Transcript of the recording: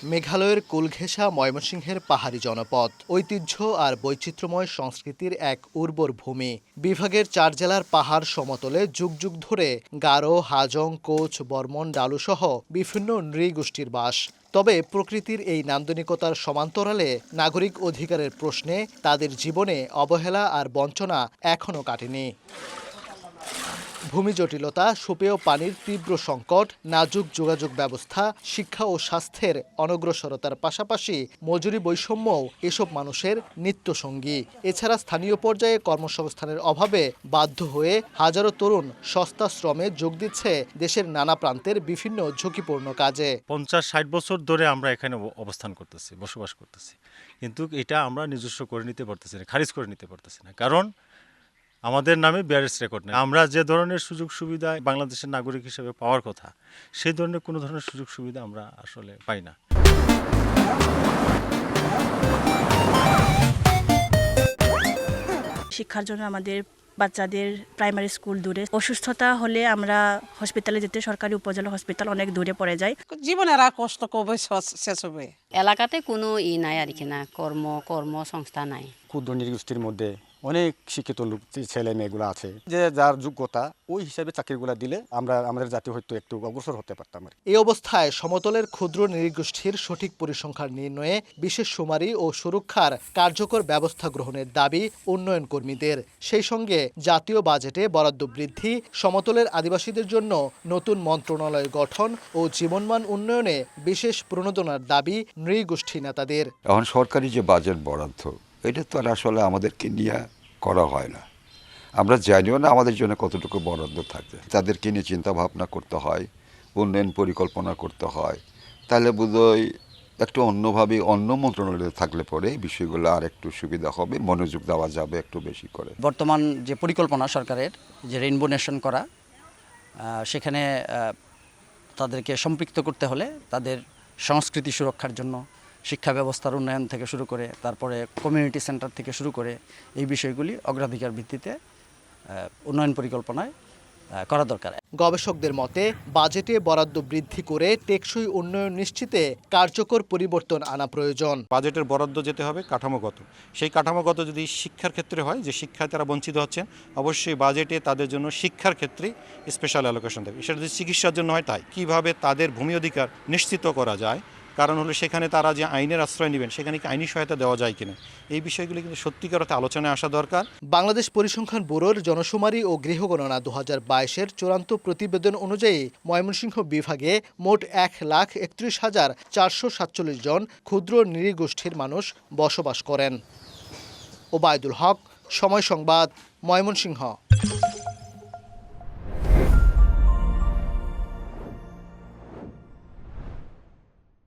মেঘালয়ের কুলঘেঁষা ময়মনসিংহের পাহাড়ি জনপদ, ঐতিহ্য আর বৈচিত্র্যময় সংস্কৃতির এক উর্বর ভূমি। বিভাগের 4 জেলার পাহাড় সমতলে যুগ যুগ ধরে গারো, হাজং, কোচ, বর্মন, ডালুসহ বিভিন্ন নৃগোষ্ঠীর বাস। তবে প্রকৃতির এই নান্দনিকতার সমান্তরালে নাগরিক অধিকারের প্রশ্নে তাদের জীবনে অবহেলা আর বঞ্চনা এখনও কাটেনি। ভূমি জটিলতা, সুপেয় পানির তীব্র সংকট, নাজুক যোগাযোগ ব্যবস্থা, শিক্ষা ও স্বাস্থ্যের অনগ্রসরতার পাশাপাশি মজুরি বৈষম্যও এসব মানুষের নিত্যসঙ্গী। এছাড়া স্থানীয় পর্যায়ে কর্মসংস্থানের অভাবে বাধ্য হয়ে হাজারো তরুণ সস্তা শ্রমে যোগ দিচ্ছে দেশের নানা প্রান্তের বিভিন্ন ঝুঁকিপূর্ণ কাজে। 50-60 বছর ধরে আমরা এখানে অবস্থান করতেছি, বসবাস করতেছি, কিন্তু এটা আমরা নিজস্ব করে নিতে পারতেছি না, খারিজ করে নিতে পারতেছি না, কারণ আমাদের নামে বিআরএস রেকর্ড নেই। আমরা যে ধরনের সুযোগ সুবিধা বাংলাদেশের নাগরিক হিসেবে পাওয়ার কথা, সেই ধরনের কোনো ধরনের সুযোগ সুবিধা আমরা আসলে পাই না। শিক্ষার জন্য আমাদের বাচ্চাদের প্রাইমারি স্কুল দূরে, অসুস্থতা হলে আমরা হসপিটালে যেতে সরকারি উপজেলা হসপিটাল অনেক দূরে পড়ে যায়। জীবনের আর কষ্ট কবে শেষ হবে? এলাকাতে কোনো নাই আর কি, না কর্মসংস্থা নাই। ক্ষুদ্র নৃগোষ্ঠীর মধ্যে অনেক শিক্ষিত লোক ছেলে মেয়েগুলো আছে, যে যার যোগ্যতা ওই হিসাবে চাকরিগুলো দিলে আমরা আমাদের জাতি হয়তো একটু অগ্রসর হতে পারতাম। এই অবস্থায় সমতলের ক্ষুদ্র নৃগোষ্ঠীর সঠিক পরিসংখ্যান নির্ণয়ে বিশেষ শুমারি ও সুরক্ষার কার্যকর ব্যবস্থা গ্রহণের দাবি উন্নয়ন কর্মীদের। সেই সঙ্গে জাতীয় বাজেটে বরাদ্দ বৃদ্ধি, সমতলের আদিবাসীদের জন্য নতুন মন্ত্রণালয় গঠন ও জীবনমান উন্নয়নে বিশেষ প্রণোদনার দাবি নৃগোষ্ঠী নেতাদের। এখন সরকারি যে বাজেট বরাদ্দ, এটা তো আর আসলে আমাদেরকে নিয়ে করা হয় না। আমরা জানিও না আমাদের জন্য কতটুকু বরাদ্দ থাকে। তাদেরকে নিয়ে চিন্তা ভাবনা করতে হয়, উন্নয়ন পরিকল্পনা করতে হয়। তাহলে বোধহয় একটু অন্যভাবে অন্য মন্ত্রণালয়ে থাকলে পরে বিষয়গুলো আর একটু সুবিধা হবে, মনোযোগ দেওয়া যাবে একটু বেশি করে। বর্তমান যে পরিকল্পনা সরকারের, যে রেইনবো নেশন করা, সেখানে তাদেরকে সম্পৃক্ত করতে হলে তাদের সংস্কৃতি সুরক্ষার জন্য শিক্ষা ব্যবস্থার উন্নয়ন থেকে শুরু করে তারপরে কমিউনিটি সেন্টার থেকে শুরু করে এই বিষয়গুলি অগ্রাধিকার ভিত্তিতে উন্নয়ন পরিকল্পনায় করা দরকার। গবেষকদের মতে বাজেটে বরাদ্দ বৃদ্ধি করে টেকসই উন্নয়ন নিশ্চিতে কার্যকর পরিবর্তন আনা প্রয়োজন। বাজেটের বরাদ্দ যেতে হবে কাঠামোগত। সেই কাঠামোগত যদি শিক্ষার ক্ষেত্রে হয়, যে শিক্ষায় তারা বঞ্চিত হচ্ছেন, অবশ্যই বাজেটে তাদের জন্য শিক্ষার ক্ষেত্রে স্পেশাল অ্যালোকেশন দেবে। সেটা যদি চিকিৎসার জন্য হয়, তাই কীভাবে তাদের ভূমি অধিকার নিশ্চিত করা যায়, কারণ হলো সেখানে তারা যে আইনের আশ্রয় নেবেন, সেখানে কি আইনি সহায়তা দেওয়া যায় কিনা, এই বিষয়গুলি কিন্তু সত্যিকার অর্থে আলোচনায় আসা দরকার। বাংলাদেশ পরিসংখ্যান ব্যুরোর জনশুমারি ও গৃহগণনা 2022-এর চূড়ান্ত প্রতিবেদন অনুযায়ী ময়মনসিংহ বিভাগে মোট 1,31,447 জন ক্ষুদ্র নৃগোষ্ঠীর মানুষ বসবাস করেন। ওবায়দুল হক, সময় সংবাদ, ময়মনসিংহ।